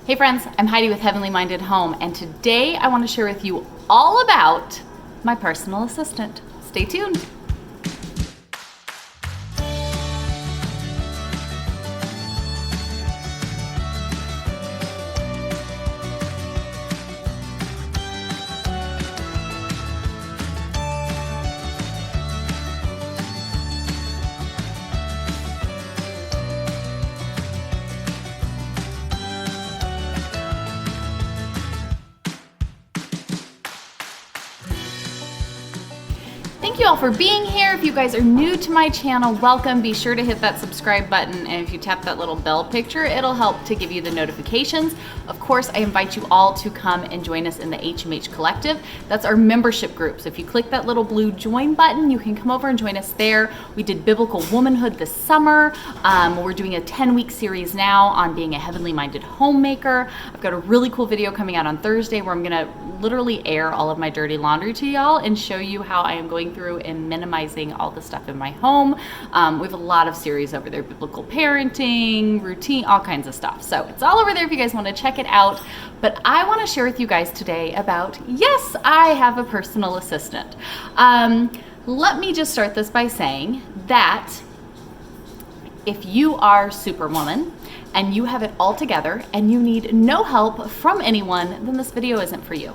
Hey friends, I'm Heidi with Heavenly Minded Home, and today I want to share with you all about my personal assistant. Stay tuned. Thank you all for being here. If you guys are new to my channel, welcome. Be sure to hit that subscribe button, and if you tap that little bell picture, it'll help to give you the notifications. Of course, I invite you all to come and join us in the HMH Collective. That's our membership group. So if you click that little blue join button, you can come over and join us there. We did Biblical Womanhood this summer. We're doing a 10-week series now on being a heavenly minded homemaker. I've got a really cool video coming out on Thursday where I'm gonna literally air all of my dirty laundry to y'all and show you how I am going through and minimizing all the stuff in my home. We have a lot of series over there, biblical parenting, routine, all kinds of stuff. So it's all over there if you guys want to check it out. But I want to share with you guys today about, yes, I have a personal assistant. Let me just start this by saying that if you are Superwoman and you have it all together and you need no help from anyone, then this video isn't for you.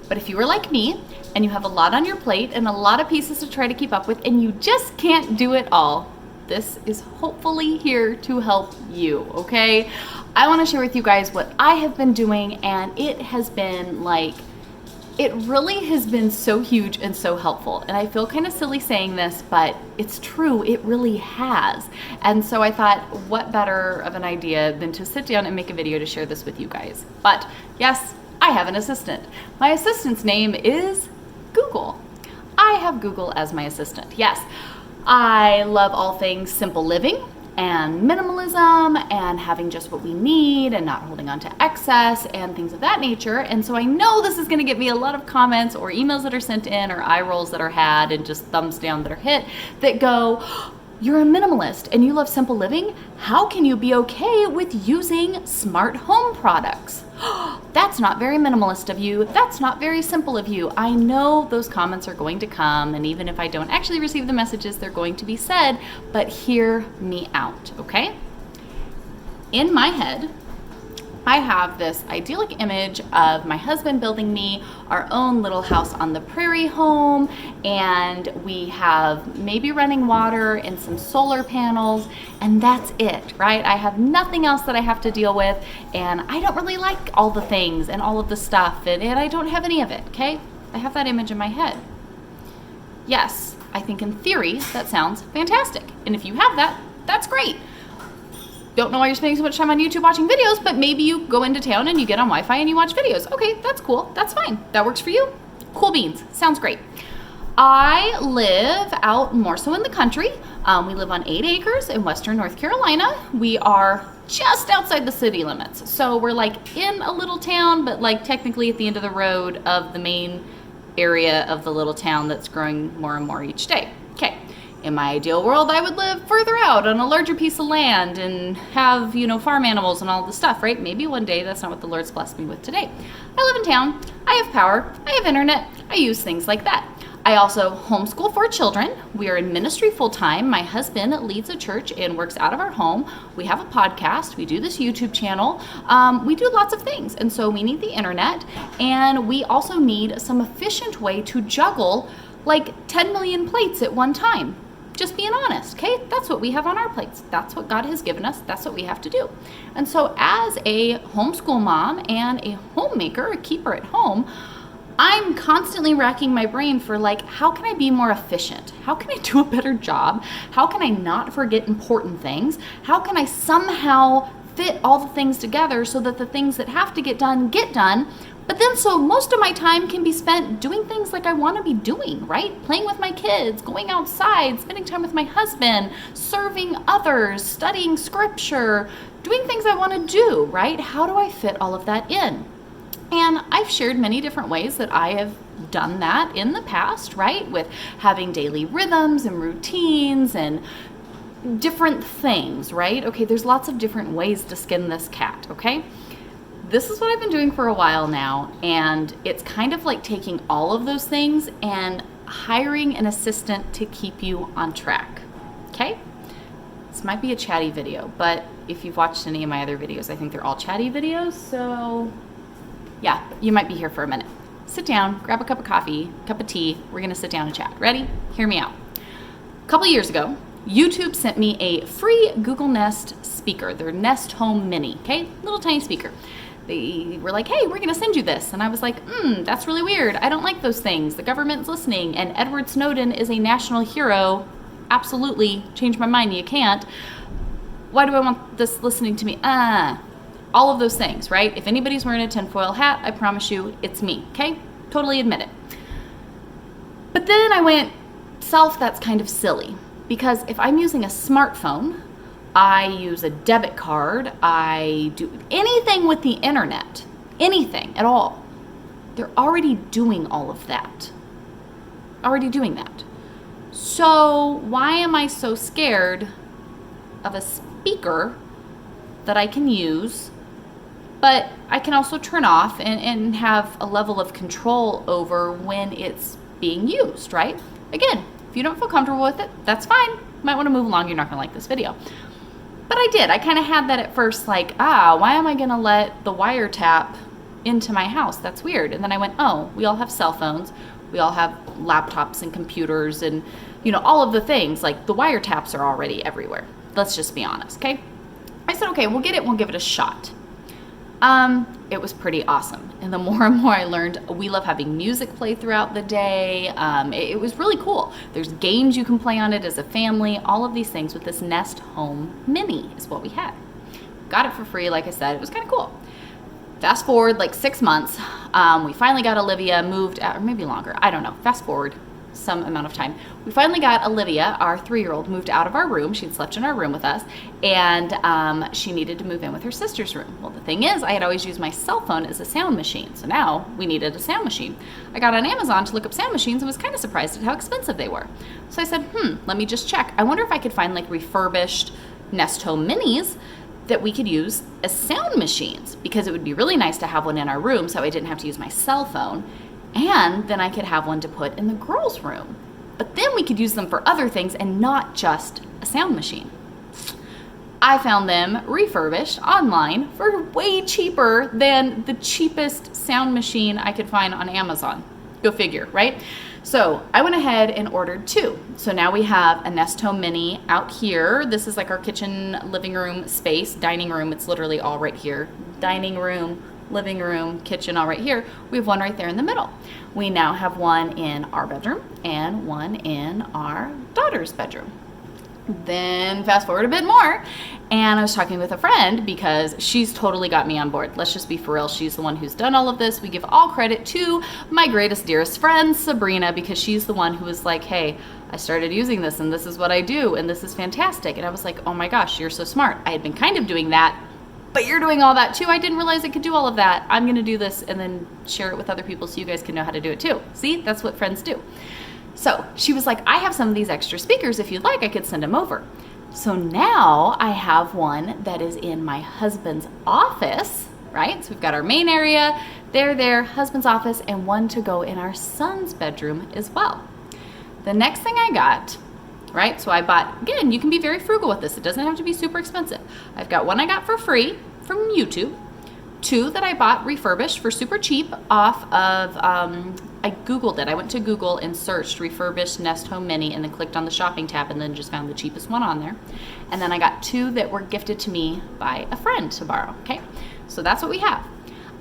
But if you are like me and you have a lot on your plate and a lot of pieces to try to keep up with and you just can't do it all, this is hopefully here to help you, okay? I want to share with you guys what I have been doing, and it has been it really has been so huge and so helpful. And I feel kind of silly saying this, but it's true, it really has. And so I thought, what better of an idea than to sit down and make a video to share this with you guys. But yes, I have an assistant. My assistant's name is Google. I have Google as my assistant. Yes, I love all things simple living and minimalism and having just what we need and not holding on to excess and things of that nature. And so I know this is going to get me a lot of comments or emails that are sent in or eye rolls that are had and just thumbs down that are hit that go, you're a minimalist and you love simple living. How can you be okay with using smart home products? That's not very minimalist of you. That's not very simple of you. I know those comments are going to come, and even if I don't actually receive the messages, they're going to be said, but hear me out, okay? In my head, I have this idyllic image of my husband building me our own little house on the prairie home, and we have maybe running water and some solar panels, and that's it, right? I have nothing else that I have to deal with, and I don't really like all the things and all of the stuff, and I don't have any of it, okay? I have that image in my head. Yes, I think in theory that sounds fantastic, and if you have that, that's great. Don't know why you're spending so much time on YouTube watching videos, but maybe you go into town and you get on Wi-Fi and you watch videos. Okay, that's cool. That's fine. That works for you. Cool beans. Sounds great. I live out more so in the country. We live on 8 acres in western North Carolina. We are just outside the city limits. So we're like in a little town, but like technically at the end of the road of the main area of the little town that's growing more and more each day. Okay. In my ideal world, I would live further out on a larger piece of land and have, farm animals and all the stuff, right? Maybe one day. That's not what the Lord's blessed me with today. I live in town. I have power. I have internet. I use things like that. I also homeschool 4 children. We are in ministry full time. My husband leads a church and works out of our home. We have a podcast. We do this YouTube channel. We do lots of things. And so we need the internet. And we also need some efficient way to juggle like 10 million plates at one time. Just being honest, okay? That's what we have on our plates. That's what God has given us. That's what we have to do. And so as a homeschool mom and a homemaker, a keeper at home, I'm constantly racking my brain for how can I be more efficient? How can I do a better job? How can I not forget important things? How can I somehow fit all the things together so that the things that have to get done, but then so most of my time can be spent doing things like I want to be doing, right? Playing with my kids, going outside, spending time with my husband, serving others, studying scripture, doing things I want to do, right? How do I fit all of that in? And I've shared many different ways that I have done that in the past, right? With having daily rhythms and routines and different things, right? Okay, there's lots of different ways to skin this cat, okay? this is what I've been doing for a while now, and it's kind of like taking all of those things and hiring an assistant to keep you on track, okay? This might be a chatty video, but if you've watched any of my other videos, I think they're all chatty videos, so yeah, you might be here for a minute. Sit down, grab a cup of coffee, cup of tea, we're gonna sit down and chat. Ready? Hear me out. A couple years ago, YouTube sent me a free Google Nest speaker, their Nest Home Mini, okay? Little tiny speaker. They were like, hey, we're gonna send you this. And I was like, that's really weird. I don't like those things. The government's listening, and Edward Snowden is a national hero. Absolutely, change my mind, you can't. Why do I want this listening to me? All of those things, right? If anybody's wearing a tinfoil hat, I promise you, it's me, okay? Totally admit it. But then I went, that's kind of silly. Because if I'm using a smartphone, I use a debit card, I do anything with the internet, anything at all. They're already doing all of that. Already doing that. So why am I so scared of a speaker that I can use, but I can also turn off and have a level of control over when it's being used, right? Again, if you don't feel comfortable with it, that's fine. Might want to move along. You're not going to like this video. But I did. I kind of had that at first, like, why am I going to let the wiretap into my house? That's weird. And then I went, we all have cell phones. We all have laptops and computers and, all of the things. Like, the wiretaps are already everywhere. Let's just be honest, okay? I said, okay, we'll get it. We'll give it a shot. It was pretty awesome. And the more and more I learned, we love having music play throughout the day. It was really cool. There's games you can play on it as a family. All of these things with this Nest Home Mini is what we had. Got it for free, like I said. It was kind of cool. Fast forward like 6 months. We finally got Olivia moved out, or maybe longer. I don't know. Fast forward some amount of time. We finally got Olivia, our 3-year-old, moved out of our room. She'd slept in our room with us, and she needed to move in with her sister's room. Well, the thing is, I had always used my cell phone as a sound machine, so now we needed a sound machine. I got on Amazon to look up sound machines and was kind of surprised at how expensive they were. So I said, let me just check. I wonder if I could find like refurbished Nest Home Minis that we could use as sound machines, because it would be really nice to have one in our room so I didn't have to use my cell phone. And then I could have one to put in the girls' room. But then we could use them for other things and not just a sound machine. I found them refurbished online for way cheaper than the cheapest sound machine I could find on Amazon. Go figure, right? So I went ahead and ordered 2. So now we have a Nest Home Mini out here. This is like our kitchen, living room space, dining room. It's literally all right here. Dining room, living room, kitchen, all right here. We have one right there in the middle. We now have one in our bedroom and one in our daughter's bedroom. Then fast forward a bit more, and I was talking with a friend because she's totally got me on board. Let's just be for real. She's the one who's done all of this. We give all credit to my greatest, dearest friend, Sabrina, because she's the one who was like, hey, I started using this and this is what I do and this is fantastic. And I was like, oh my gosh, you're so smart. I had been kind of doing that, but you're doing all that too. I didn't realize I could do all of that. I'm gonna do this and then share it with other people so you guys can know how to do it too. See, that's what friends do. So she was like, I have some of these extra speakers. If you'd like, I could send them over. So now I have one that is in my husband's office, right? So we've got our main area, there, husband's office, and one to go in our son's bedroom as well. The next thing I got, right? So I bought, again, you can be very frugal with this. It doesn't have to be super expensive. I've got one I got for free from YouTube, 2 that I bought refurbished for super cheap off of, I Googled it. I went to Google and searched refurbished Nest Home Mini and then clicked on the shopping tab and then just found the cheapest one on there. And then I got 2 that were gifted to me by a friend to borrow, okay? So that's what we have.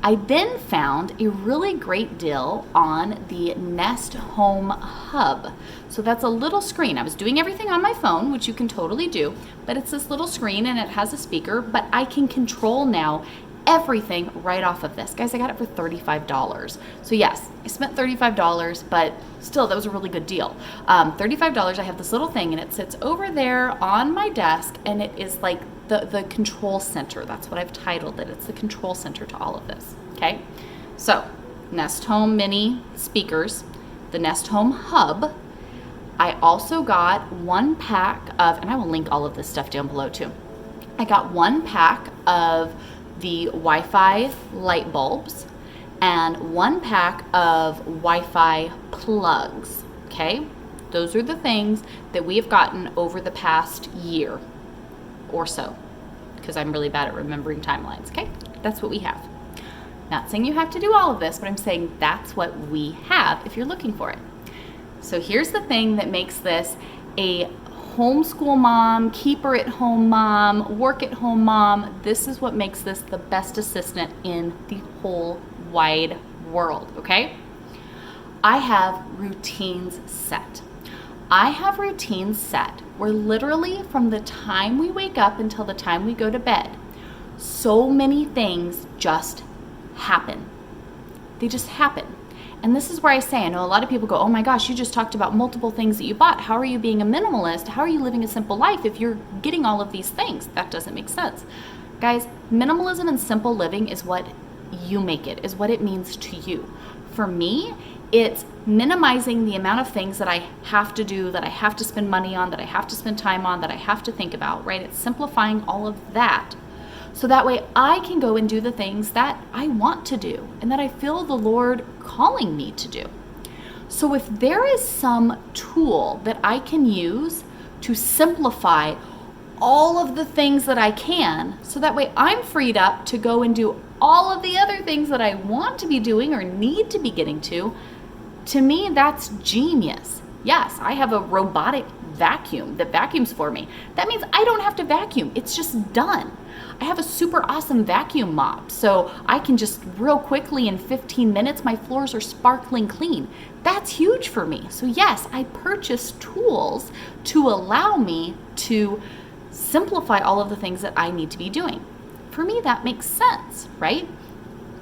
I then found a really great deal on the Nest Home Hub. So that's a little screen. I was doing everything on my phone, which you can totally do, but it's this little screen and it has a speaker, but I can control now everything right off of this. Guys, I got it for $35. So yes, I spent $35, but still, that was a really good deal. $35, I have this little thing and it sits over there on my desk and it is like the control center. That's what I've titled it. It's the control center to all of this, okay? So, Nest Home Mini speakers, the Nest Home Hub. I also got 1 pack of, and I will link all of this stuff down below too. I got 1 pack of the Wi-Fi light bulbs, and 1 pack of Wi-Fi plugs, okay? Those are the things that we have gotten over the past year or so, because I'm really bad at remembering timelines, okay? That's what we have. Not saying you have to do all of this, but I'm saying that's what we have if you're looking for it. So here's the thing that makes this a homeschool mom, keeper at home mom, work at home mom. This is what makes this the best assistant in the whole wide world, okay? I have routines set. I have routines set where literally from the time we wake up until the time we go to bed, so many things just happen. They just happen. And this is where I say, I know a lot of people go, oh my gosh, you just talked about multiple things that you bought. How are you being a minimalist? How are you living a simple life if you're getting all of these things? That doesn't make sense. Guys, minimalism and simple living is what you make it, is what it means to you. For me, it's minimizing the amount of things that I have to do, that I have to spend money on, that I have to spend time on, that I have to think about, right? It's simplifying all of that. So that way I can go and do the things that I want to do and that I feel the Lord calling me to do. So if there is some tool that I can use to simplify all of the things that I can, so that way I'm freed up to go and do all of the other things that I want to be doing or need to be getting to me, that's genius. Yes, I have a robotic vacuum that vacuums for me. That means I don't have to vacuum. It's just done. I have a super awesome vacuum mop, so I can just real quickly in 15 minutes, my floors are sparkling clean. That's huge for me. So yes, I purchased tools to allow me to simplify all of the things that I need to be doing. For me, that makes sense, right?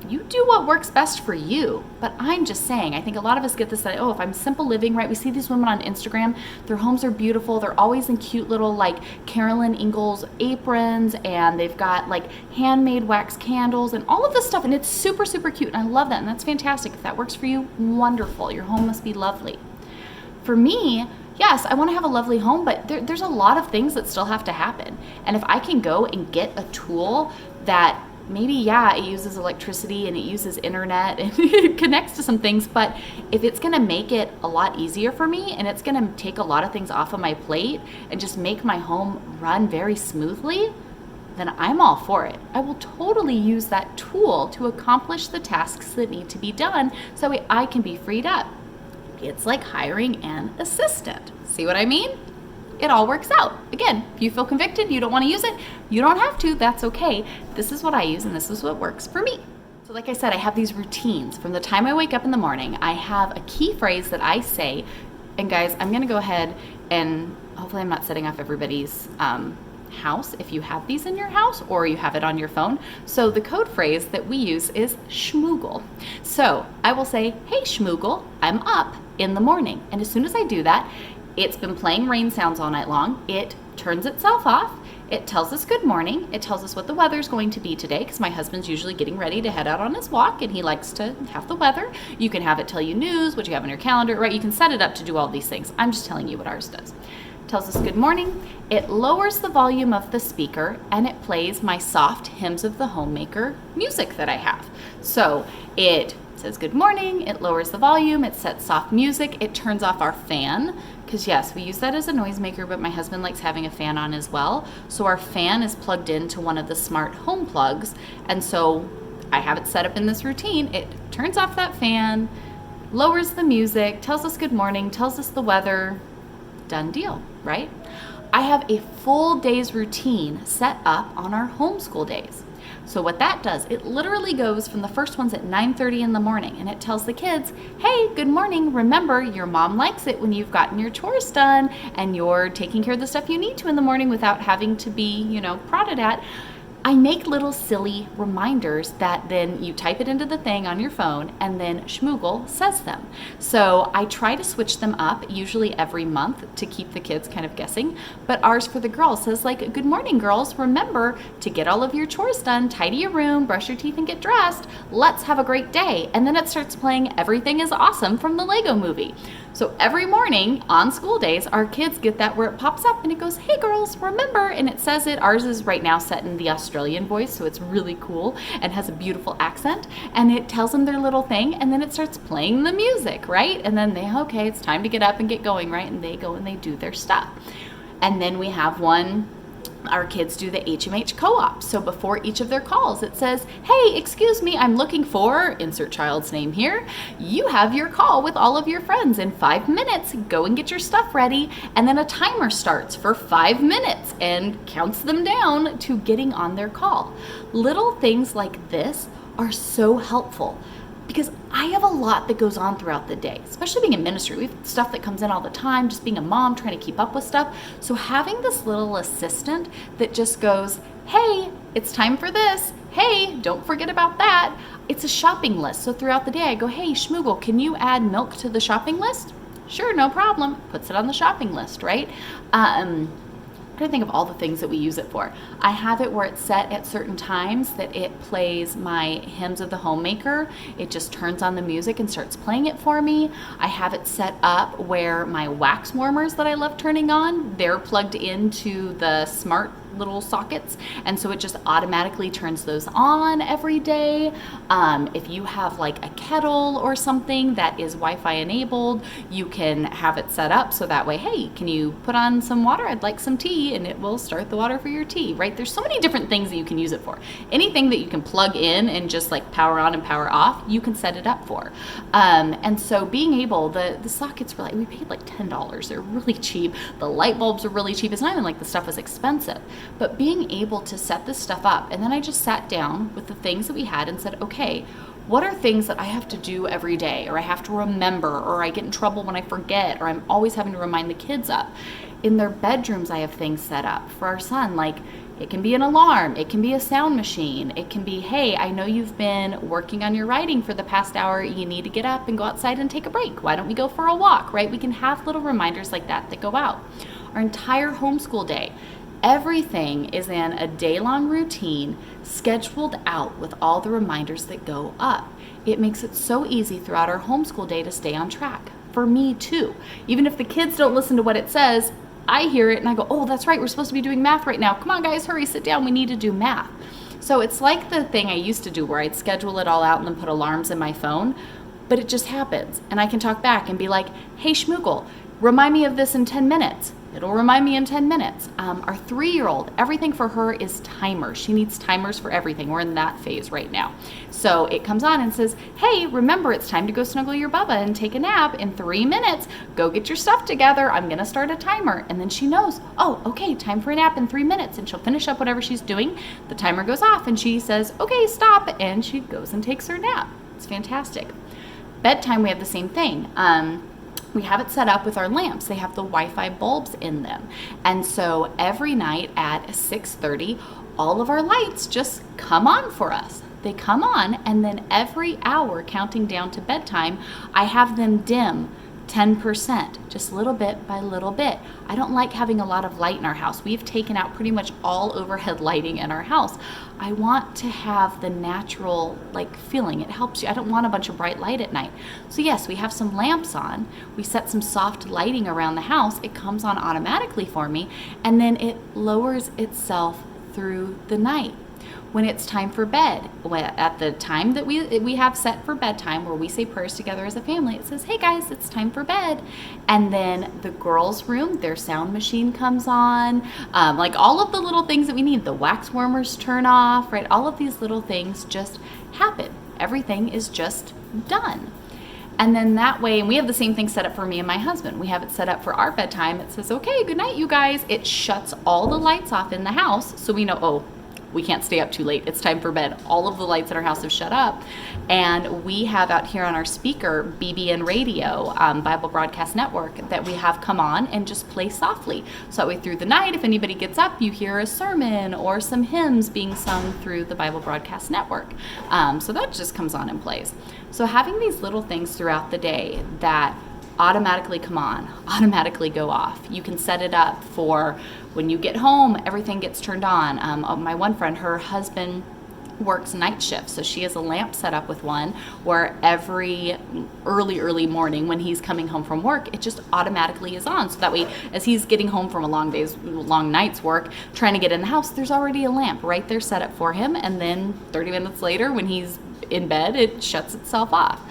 You do what works best for you. But I'm just saying, I think a lot of us get this, that, oh, if I'm simple living, right? We see these women on Instagram, their homes are beautiful. They're always in cute little like Carolyn Ingalls aprons, and they've got like handmade wax candles and all of this stuff. And it's super, super cute. And I love that. And that's fantastic. If that works for you, wonderful. Your home must be lovely. For me, yes, I want to have a lovely home, but there's a lot of things that still have to happen. And if I can go and get a tool that maybe, yeah, it uses electricity and it uses internet and it connects to some things, but if it's going to make it a lot easier for me and it's going to take a lot of things off of my plate and just make my home run very smoothly, then I'm all for it. I will totally use that tool to accomplish the tasks that need to be done so that way I can be freed up. It's like hiring an assistant. See what I mean? It all works out. Again, if you feel convicted, you don't want to use it, you don't have to, that's okay. This is what I use and this is what works for me. So like I said, I have these routines. From the time I wake up in the morning, I have a key phrase that I say, and guys, I'm gonna go ahead and hopefully I'm not setting off everybody's house if you have these in your house or you have it on your phone. So the code phrase that we use is schmoogle. So I will say, hey schmoogle, I'm up in the morning. And as soon as I do that, it's been playing rain sounds all night long. It turns itself off. It tells us good morning. It tells us what the weather's going to be today, because my husband's usually getting ready to head out on his walk and he likes to have the weather. You can have it tell you news, what you have on your calendar, right? You can set it up to do all these things. I'm just telling you what ours does. It tells us good morning. It lowers the volume of the speaker and it plays my soft Hymns of the Homemaker music that I have. So it says good morning, it lowers the volume, it sets soft music, it turns off our fan, because yes, we use that as a noisemaker, but my husband likes having a fan on as well. So our fan is plugged into one of the smart home plugs, and so I have it set up in this routine. It turns off that fan, lowers the music, tells us good morning, tells us the weather, done deal, right? I have a full day's routine set up on our homeschool days. So what that does, it literally goes from the first ones at 9:30 in the morning, and it tells the kids, hey, good morning. Remember, your mom likes it when you've gotten your chores done and you're taking care of the stuff you need to in the morning without having to be, prodded at. I make little silly reminders that then you type it into the thing on your phone and then Schmoogle says them. So I try to switch them up usually every month to keep the kids kind of guessing. But ours for the girls says like, good morning girls, remember to get all of your chores done, tidy your room, brush your teeth and get dressed. Let's have a great day. And then it starts playing Everything is Awesome from the Lego movie. So every morning on school days, our kids get that where it pops up and it goes, hey girls, remember, and it says it. Ours is right now set in the Australian voice, so it's really cool and has a beautiful accent, and it tells them their little thing, and then it starts playing the music, right? And then okay, it's time to get up and get going, right? And they go and they do their stuff. And then we have one, our kids do the HMH co-op. So before each of their calls, it says, hey, excuse me, I'm looking for, insert child's name here. You have your call with all of your friends in 5 minutes. Go and get your stuff ready. And then a timer starts for 5 minutes and counts them down to getting on their call. Little things like this are so helpful, because I have a lot that goes on throughout the day, especially being in ministry. We have stuff that comes in all the time, just being a mom, trying to keep up with stuff. So having this little assistant that just goes, hey, it's time for this. Hey, don't forget about that. It's a shopping list. So throughout the day, I go, hey, Schmoogle, can you add milk to the shopping list? Sure, no problem. Puts it on the shopping list, right? I'm trying to think of all the things that we use it for. I have it where it's set at certain times that it plays my Hymns of the Homemaker. It just turns on the music and starts playing it for me. I have it set up where my wax warmers that I love turning on, they're plugged into the smart little sockets, and so it just automatically turns those on every day. If you have like a kettle or something that is Wi-Fi enabled, you can have it set up so that way, hey, can you put on some water? I'd like some tea, and it will start the water for your tea, right? There's so many different things that you can use it for. Anything that you can plug in and just like power on and power off, you can set it up for. And so being able, the sockets were like, we paid like $10. They're really cheap. The light bulbs are really cheap. It's not even like the stuff is expensive. But being able to set this stuff up, and then I just sat down with the things that we had and said, okay, what are things that I have to do every day, or I have to remember, or I get in trouble when I forget, or I'm always having to remind the kids up. In their bedrooms, I have things set up for our son, like it can be an alarm, it can be a sound machine, it can be, hey, I know you've been working on your writing for the past hour, you need to get up and go outside and take a break. Why don't we go for a walk, right? We can have little reminders like that that go out. Our entire homeschool day, everything is in a day-long routine scheduled out with all the reminders that go up. It makes it so easy throughout our homeschool day to stay on track. For me too. Even if the kids don't listen to what it says, I hear it and I go, oh, that's right, we're supposed to be doing math right now. Come on guys, hurry, sit down, we need to do math. So it's like the thing I used to do where I'd schedule it all out and then put alarms in my phone, but it just happens. And I can talk back and be like, hey Schmoogle, remind me of this in 10 minutes. It'll remind me in 10 minutes. Our 3-year-old, everything for her is timers. She needs timers for everything. We're in that phase right now. So it comes on and says, hey, remember it's time to go snuggle your bubba and take a nap in 3 minutes. Go get your stuff together. I'm going to start a timer. And then she knows, oh, okay, time for a nap in 3 minutes. And she'll finish up whatever she's doing. The timer goes off and she says, okay, stop. And she goes and takes her nap. It's fantastic. Bedtime, we have the same thing. We have it set up with our lamps. They have the Wi-Fi bulbs in them. And so every night at 6:30, all of our lights just come on for us. They come on, and then every hour counting down to bedtime, I have them dim 10%, just little bit by little bit. I don't like having a lot of light in our house. We've taken out pretty much all overhead lighting in our house. I want to have the natural feeling. It helps you. I don't want a bunch of bright light at night. So yes, we have some lamps on. We set some soft lighting around the house. It comes on automatically for me, and then it lowers itself through the night. When it's time for bed, at the time that we have set for bedtime where we say prayers together as a family, it says, hey guys, it's time for bed. And then the girls' room, their sound machine comes on, all of the little things that we need, the wax warmers turn off, right? All of these little things just happen. Everything is just done. And then that way, and we have the same thing set up for me and my husband. We have it set up for our bedtime. It says, okay, good night, you guys. It shuts all the lights off in the house, so we know, oh, we can't stay up too late. It's time for bed. All of the lights in our house have shut up. And we have out here on our speaker, BBN Radio, Bible Broadcast Network, that we have come on and just play softly. So that way through the night, if anybody gets up, you hear a sermon or some hymns being sung through the Bible Broadcast Network. So that just comes on and plays. So having these little things throughout the day that automatically come on, automatically go off. You can set it up for when you get home, everything gets turned on. My one friend, her husband works night shift, so she has a lamp set up with one where every early morning when he's coming home from work, it just automatically is on. So that way, as he's getting home from a long night's work, trying to get in the house, there's already a lamp right there set up for him. And then 30 minutes later, when he's in bed, it shuts itself off.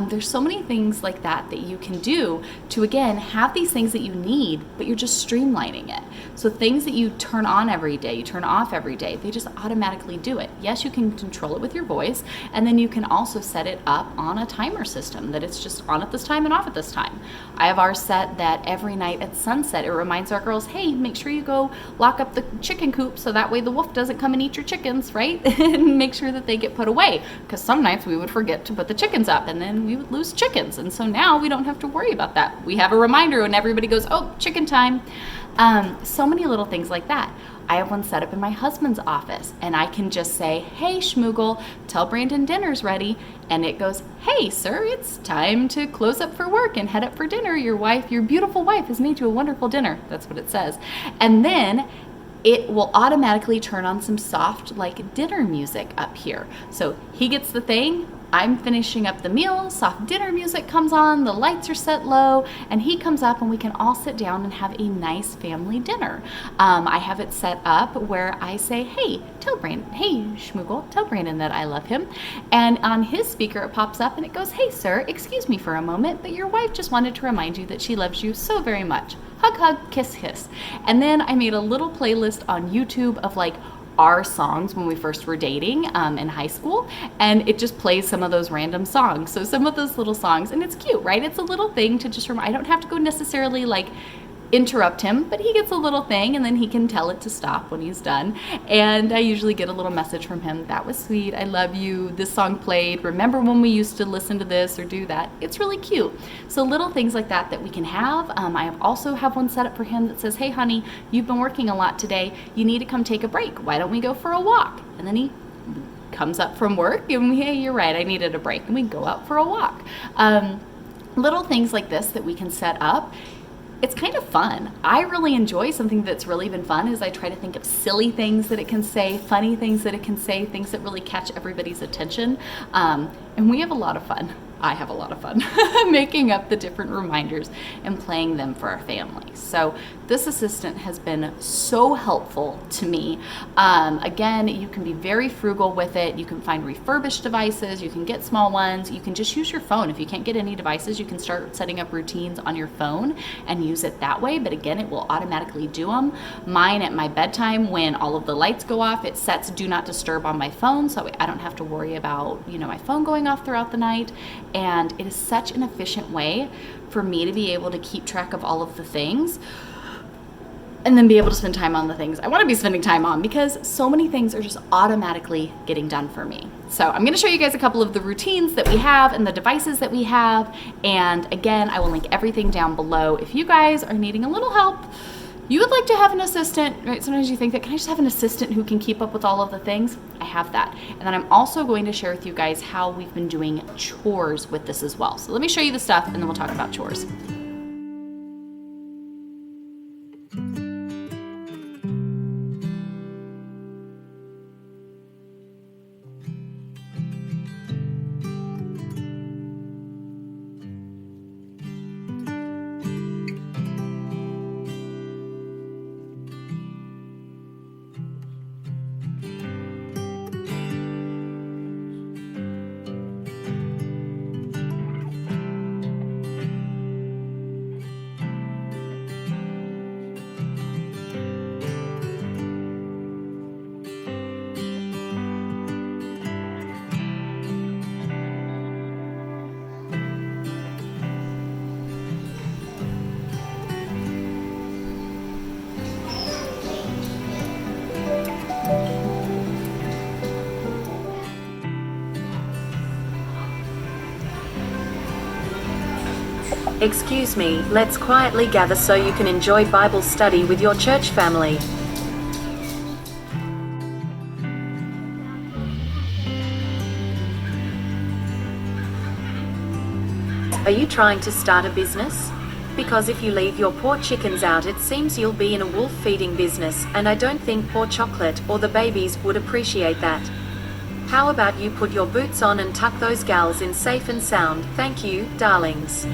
There's so many things like that you can do to, again, have these things that you need, but you're just streamlining it. So things that you turn on every day, you turn off every day, they just automatically do it. Yes, you can control it with your voice, and then you can also set it up on a timer system that it's just on at this time and off at this time. I have ours set that every night at sunset, it reminds our girls, hey, make sure you go lock up the chicken coop so that way the wolf doesn't come and eat your chickens, right? And make sure that they get put away, because some nights we would forget to put the chickens up and then we would lose chickens. And so now we don't have to worry about that. We have a reminder when everybody goes, oh, chicken time. So many little things like that. I have one set up in my husband's office, and I can just say, hey, Schmoogle, tell Brandon dinner's ready. And it goes, hey, sir, it's time to close up for work and head up for dinner. Your beautiful wife has made you a wonderful dinner. That's what it says. And then it will automatically turn on some soft, like, dinner music up here. So he gets the thing, I'm finishing up the meal, soft dinner music comes on, the lights are set low, and he comes up and we can all sit down and have a nice family dinner. I have it set up where I say, hey, Schmoogle, tell Brandon that I love him. And on his speaker, it pops up and it goes, hey, sir, excuse me for a moment, but your wife just wanted to remind you that she loves you so very much. Hug, hug, kiss, kiss. And then I made a little playlist on YouTube of, like, our songs when we first were dating in high school, and it just plays some of those random songs. So some of those little songs, and it's cute, right? It's a little thing to just remind. I don't have to go necessarily like interrupt him, but he gets a little thing and then he can tell it to stop when he's done. And I usually get a little message from him, that was sweet, I love you, this song played, remember when we used to listen to this or do that. It's really cute. So little things like that we can have. I also have one set up for him that says, hey honey, you've been working a lot today, you need to come take a break, why don't we go for a walk? And then he comes up from work and hey, you're right, I needed a break, and we go out for a walk. Little things like this that we can set up. It's kind of fun. I really enjoy something that's really been fun is I try to think of silly things that it can say, funny things that it can say, things that really catch everybody's attention. And we have a lot of fun. I have a lot of fun making up the different reminders and playing them for our families. So this assistant has been so helpful to me. Again, you can be very frugal with it. You can find refurbished devices. You can get small ones. You can just use your phone. If you can't get any devices, you can start setting up routines on your phone and use it that way. But again, it will automatically do them. Mine at my bedtime, when all of the lights go off, it sets do not disturb on my phone, so I don't have to worry about, my phone going off throughout the night. And it is such an efficient way for me to be able to keep track of all of the things and then be able to spend time on the things I want to be spending time on, because so many things are just automatically getting done for me. So I'm going to show you guys a couple of the routines that we have and the devices that we have. And again, I will link everything down below. If you guys are needing a little help, you would like to have an assistant, right? Sometimes you think that, can I just have an assistant who can keep up with all of the things? I have that. And then I'm also going to share with you guys how we've been doing chores with this as well. So let me show you the stuff and then we'll talk about chores. Excuse me, let's quietly gather so you can enjoy Bible study with your church family. Are you trying to start a business? Because if you leave your poor chickens out, it seems you'll be in a wolf feeding business, and I don't think poor Chocolate or the babies would appreciate that. How about you put your boots on and tuck those gals in safe and sound? Thank you, darlings.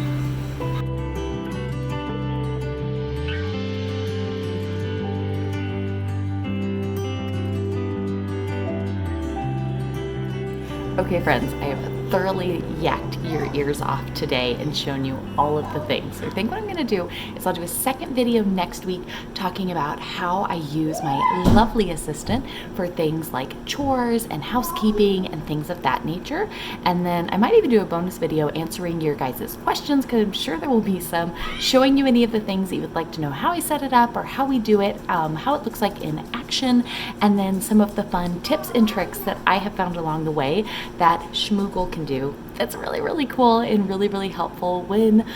Okay friends, I have thoroughly yacked your ears off today and shown you all of the things. So I think what I'm gonna do is I'll do a second video next week talking about how I use my lovely assistant for things like chores and housekeeping and things of that nature. And then I might even do a bonus video answering your guys' questions, because I'm sure there will be some, showing you any of the things that you would like to know how I set it up or how we do it, how it looks like in action, and then some of the fun tips and tricks that I have found along the way that Schmoogle can do. That's really, really cool and really, really helpful when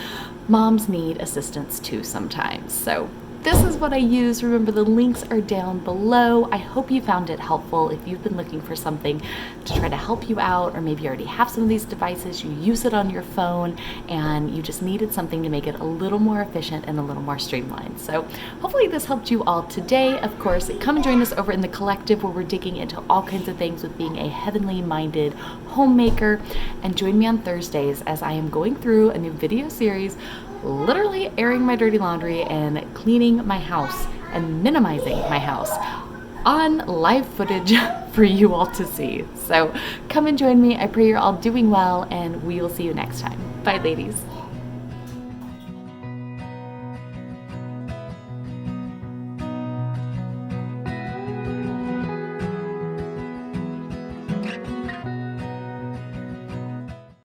moms need assistance too sometimes. So this is what I use. Remember, the links are down below. I hope you found it helpful. If you've been looking for something to try to help you out, or maybe you already have some of these devices, you use it on your phone, and you just needed something to make it a little more efficient and a little more streamlined. So hopefully this helped you all today. Of course, come and join us over in the collective, where we're digging into all kinds of things with being a heavenly minded homemaker. And join me on Thursdays as I am going through a new video series, literally airing my dirty laundry and cleaning my house and minimizing my house on live footage for you all to see. So come and join me. I pray you're all doing well, and we will see you next time. Bye, ladies.